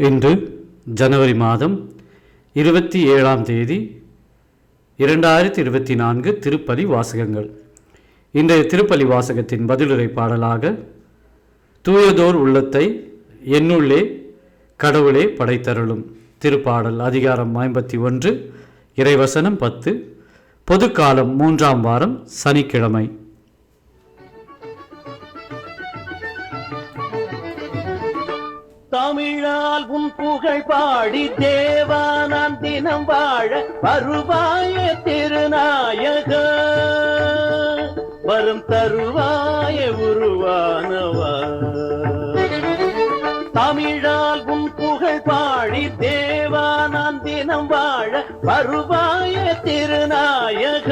இன்று ஜனவரி மாதம் 27ஆம் தேதி 2024 திருப்பலி வாசகங்கள். இன்றைய திருப்பலி வாசகத்தின் பதிலுரை பாடலாக தூயதோர் உள்ளத்தை என்னுள்ளே கடவுளே படைத்தருளும் திருப்பாடல் அதிகாரம் 51 இறைவசனம் 10 பொதுக்காலம் 3ஆம் வாரம் சனிக்கிழமை. தமிழால் உன் புகழ் பாடி தேவா நான் தினம் வாழ வருவாய திருநாயக வரும் தருவாய உருவானவா. தமிழால் உன் புகழ் பாடி தேவா நான் தினம் வாழ வருவாய திருநாயக.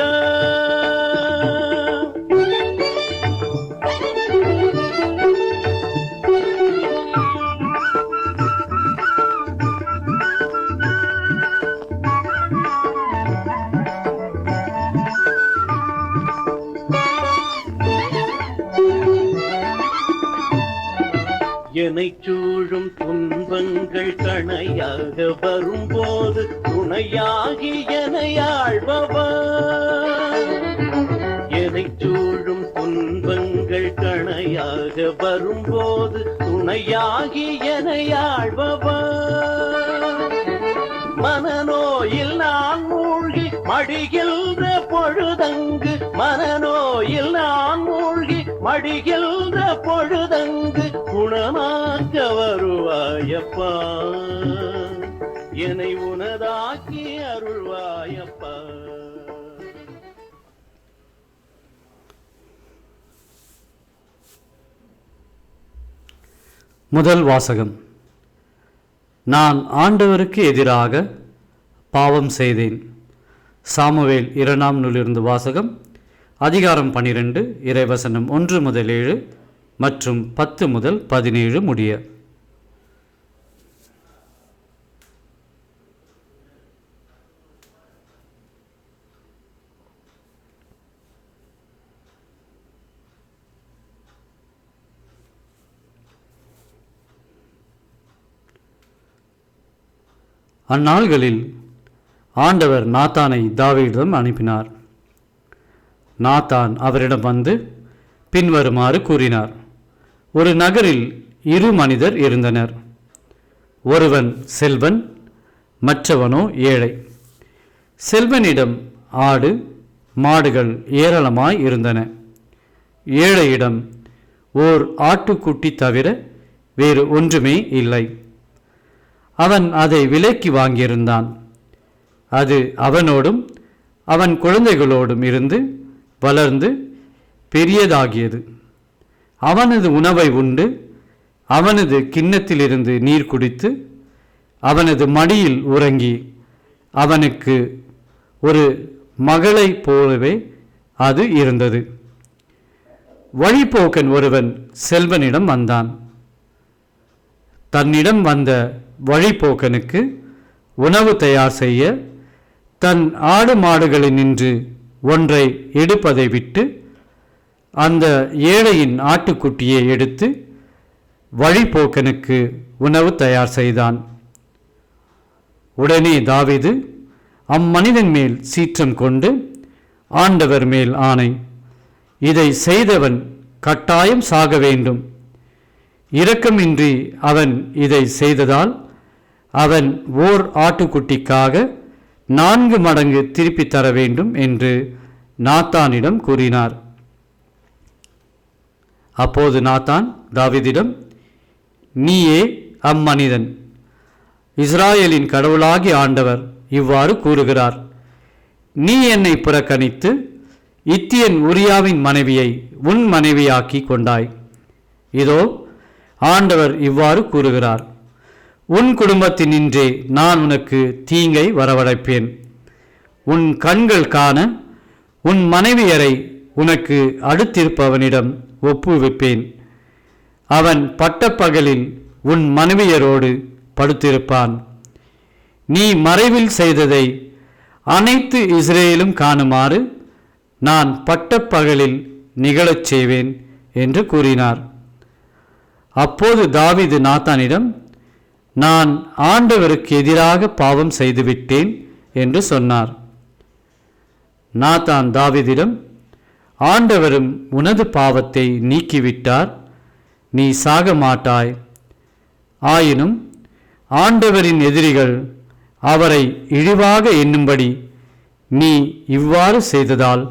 என்னை சூழும் துன்பங்கள் கணையாக வரும்போது துணையாகி என்னை ஆழ்பவர். என்னை சூழும் துன்பங்கள் கணையாக வரும்போது துணையாகி என்னை ஆழ்பவர். மனநோயில் நான் மூழ்கி மடிகின்ற பொழுதங்கு மனநோயில் நான் மூழ்கி மடிகின்ற பொழுதங்கு குணமாக்க வருவாயப்பா என்னை உனதாக்கி அருள்வாயப்பா. முதல் வாசகம். நான் ஆண்டவருக்கு எதிராக பாவம் செய்தேன். சாமுவேல் 2ஆம் நூலிலிருந்து வாசகம் அதிகாரம் 12 இறைவசனம் 1 முதல் 7 மற்றும் 10 முதல் 17 முடிய. அந்நாள்களில் ஆண்டவர் நாத்தானை தாவீதிடம் அனுப்பினார். நாத்தான் அவரிடம் வந்து பின்வருமாறு கூறினார். ஒரு நகரில் 2 மனிதர் இருந்தனர். ஒருவன் செல்வன், மற்றவனோ ஏழை. செல்வனிடம் ஆடு மாடுகள் ஏராளமாய் இருந்தன. ஏழையிடம் ஓர் ஆட்டுக்குட்டி தவிர வேறு ஒன்றுமே இல்லை. அவன் அதை விலைக்கு வாங்கியிருந்தான். அது அவனோடும் அவன் குழந்தைகளோடும் இருந்து வளர்ந்து பெரியதாகியது. அவனது உணவை உண்டு அவனது கிண்ணத்திலிருந்து நீர் குடித்து அவனது மடியில் உறங்கி அவனுக்கு ஒரு மகளைப் போலவே அது இருந்தது. வழிப்போக்கன் ஒருவன் செல்வனிடம் வந்தான். தன்னிடம் வந்த வழிப்போக்கனுக்கு உணவு தயார் செய்ய தன் ஆடு மாடுகளினின்று ஒன்றை எடுப்பதை விட்டு அந்த ஏழையின் ஆட்டுக்குட்டியை எடுத்து வழிப்போக்கனுக்கு உணவு தயார் செய்தான். உடனே தாவீது அம்மனிதன் மேல் சீற்றம் கொண்டு, ஆண்டவர் மேல் ஆணை, இதை செய்தவன் கட்டாயம் சாக வேண்டும். இரக்கமின்றி அவன் இதை செய்ததால் அவன் ஓர் ஆட்டுக்குட்டிக்காக 4 மடங்கு திருப்பி தர வேண்டும் என்று நாத்தானிடம் கூறினார். அப்போது நாத்தான் தாவீதிடம், நீயே அம்மனிதன். இஸ்ராயேலின் கடவுளாகிய ஆண்டவர் இவ்வாறு கூறுகிறார், நீ என்னை புறக்கணித்து இத்தியன் உரியாவின் மனைவியை உன் மனைவியாக்கி கொண்டாய். இதோ ஆண்டவர் இவ்வாறு கூறுகிறார், உன் குடும்பத்தினின்றே நான் உனக்கு தீங்கை வரவழைப்பேன். உன் கண்கள் காண உன் மனைவியரை உனக்கு அடுத்திருப்பவனிடம் ஒப்புவிப்பேன். அவன் பட்டப்பகலில் உன் மனைவியரோடு படுத்திருப்பான். நீ மறைவில் செய்ததை அனைத்து இஸ்ரேலும் காணுமாறு நான் பட்டப்பகலில் நிகழச் செய்வேன் என்று கூறினார். அப்போது தாவீது நாத்தானிடம், நான் ஆண்டவருக்கு எதிராக பாவம் செய்துவிட்டேன் என்று சொன்னார். நாத்தான் தாவீதிடம், ஆண்டவரும் உனது பாவத்தை நீக்கிவிட்டார், நீ சாக மாட்டாய். ஆயினும் ஆண்டவரின் எதிரிகள் அவரை இழிவாக எண்ணும்படி நீ இவ்வாறு செய்ததால்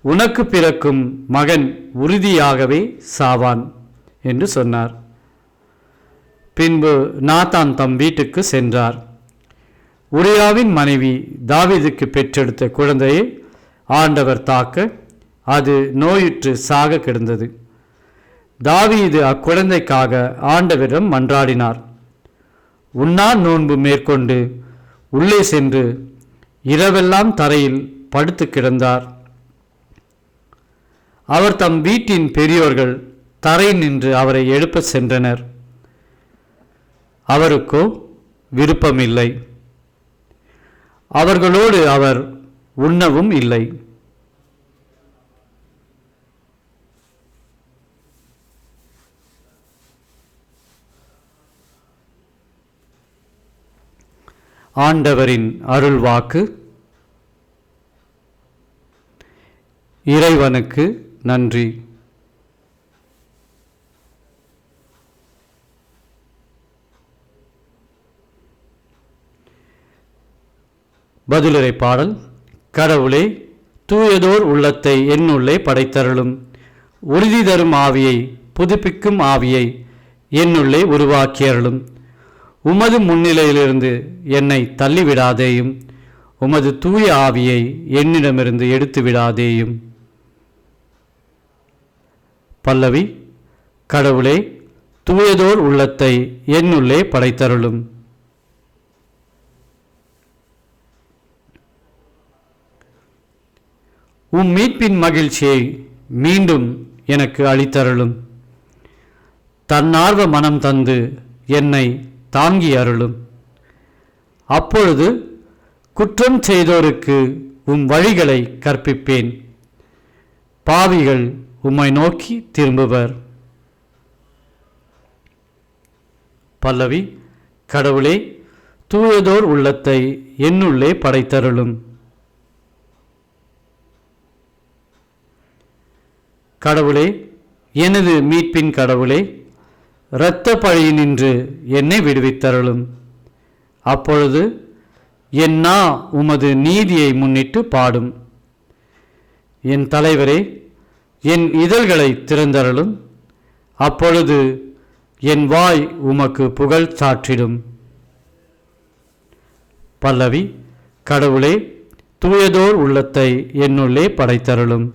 உனக்கு பிறக்கும் மகன் உறுதியாகவே சாவான் என்று சொன்னார். பின்பு நாத்தான் தம் வீட்டுக்கு சென்றார். உரியாவின் மனைவி தாவீதுக்கு பெற்றெடுத்த குழந்தையை ஆண்டவர் தாக்க அது நோயுற்று சாக கிடந்தது. தாவீது அக்குழந்தைக்காக ஆண்டவரிடம் மன்றாடினார். உண்ணா நோன்பு மேற்கொண்டு உள்ளே சென்று இரவெல்லாம் தரையில் படுத்து கிடந்தார். அவர் தம் வீட்டின் பெரியோர்கள் தரை நின்று அவரை எழுப்ப சென்றனர். அவருக்கோ விருப்பமில்லை. அவர்களோடு அவர் உண்ணவும் இல்லை. ஆண்டவரின் அருள்வாக்கு. இறைவனுக்கு நன்றி. பதிலுரை பாடல். கடவுளே, தூயதோர் உள்ளத்தை என்னுள்ளே படைத்தருளும். உறுதி தரும் ஆவியை, புதுப்பிக்கும் ஆவியை என்னுள்ளே உருவாக்கியருளும். உமது முன்னிலையிலிருந்து என்னை தள்ளிவிடாதேயும், உமது தூய ஆவியை என்னிடமிருந்து எடுத்து விடாதேயும். பல்லவி. கடவுளே, தூயதோர் உள்ளத்தை என்னுள்ளே படைத்தருளும். மீட்பின் மகிழ்ச்சியை மீண்டும் எனக்கு அளித்தருளும். தன்னார்வ மனம் தந்து என்னை தாங்கி அருளும். அப்பொழுது குற்றம் செய்தோருக்கு வழிகளை கற்பிப்பேன். பாவிகள் உம்மை நோக்கி திரும்புவர். பல்லவி. கடவுளே, தூயதோர் உள்ளத்தை என்னுள்ளே படைத்தருளும். கடவுளே, எனது மீட்பின் கடவுளே, இரத்த பழியினின்று என்னை விடுவித்தருளும். அப்பொழுது என் நா உமது நீதியை முன்னிட்டு பாடும். என் தலைவரே, என் இதழ்களை திறந்தருளும். அப்பொழுது என் வாய் உமக்கு புகழ் சாற்றிடும். பல்லவி. கடவுளே, தூயதோர் உள்ளத்தை என்னுள்ளே படைத்தருளும்.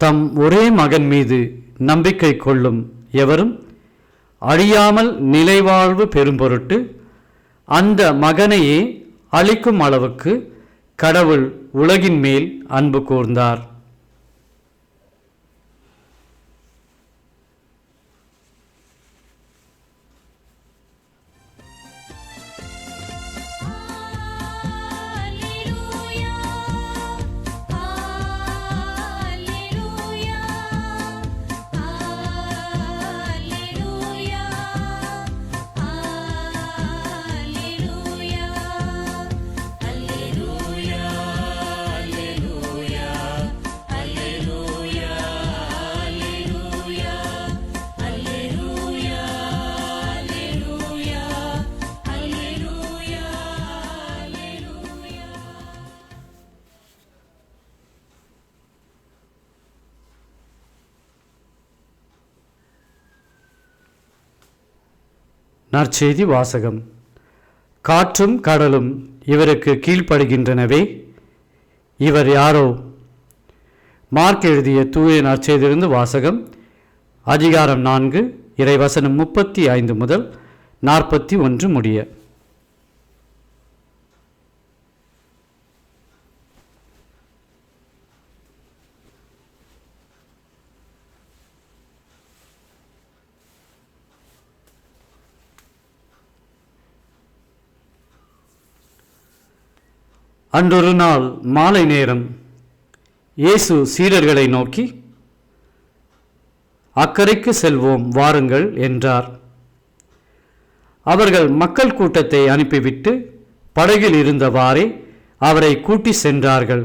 தம் ஒரே மகன் மீது நம்பிக்கை கொள்ளும் எவரும் அழியாமல் நிலைவாழ்வு பெறும் பொருட்டு அந்த மகனையே அளிக்கும் அளவுக்கு கடவுள் உலகின் மேல் அன்பு கூர்ந்தார். நற்செய்தி வாசகம். காற்றும் கடலும் இவருக்கு கீழ்ப்படுகின்றனவே, இவர் யாரோ? மார்க் எழுதிய தூய நற்செய்தியிலிருந்து வாசகம். அதிகாரம் 4, இறைவசனம் 35 முதல் 41 முடிய. அன்றொரு நாள் மாலை நேரம் இயேசு சீடர்களை நோக்கி, அக்கரைக்கு செல்வோம் வாருங்கள் என்றார். அவர்கள் மக்கள் கூட்டத்தை அனுப்பிவிட்டு படகில் இருந்தவாறே அவரை கூட்டி சென்றார்கள்.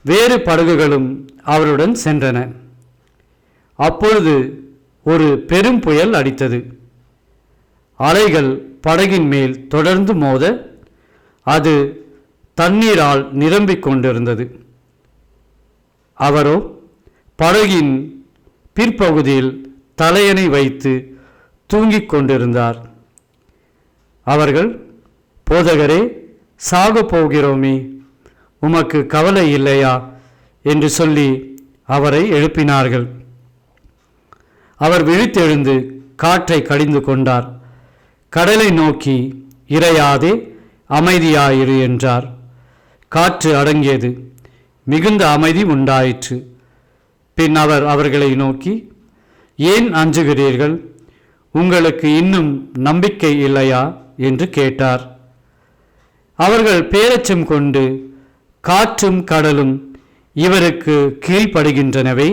வேறு படகுகளும் அவருடன் சென்றன. அப்பொழுது ஒரு பெரும் புயல் அடித்தது. அலைகள் படகின் மேல் தொடர்ந்து மோத அது தண்ணீரால் நிரம்பிக் கொண்டிருந்தது. அவரோ படகின் பிற்பகுதியில் தலையணை வைத்து தூங்கிக் கொண்டிருந்தார். அவர்கள், போதகரே, சாகப் போகிறோமே, உமக்கு கவலை இல்லையா என்று சொல்லி அவரை எழுப்பினார்கள். அவர் விழித்தெழுந்து காற்றை கடிந்து கொண்டார். கடலை நோக்கி, இறையாதே, அமைதியாயிரு என்றார். காற்று அடங்கியது. மிகுந்த அமைதி உண்டாயிற்று. பின் அவர் அவர்களை நோக்கி, ஏன் அஞ்சுகிறீர்கள்? உங்களுக்கு இன்னும் நம்பிக்கை இல்லையா என்று கேட்டார். அவர்கள் பேரச்சம் கொண்டு, காற்றும் கடலும் இவருக்கு கீழ்ப்படுகின்றனவே,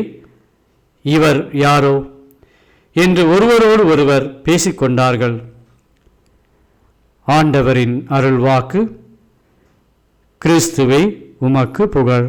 இவர் யாரோ என்று ஒருவரோடு ஒருவர் பேசிக்கொண்டார்கள். ஆண்டவரின் அருள்வாக்கு. கிறிஸ்துவே, உமக்கு புகழ்.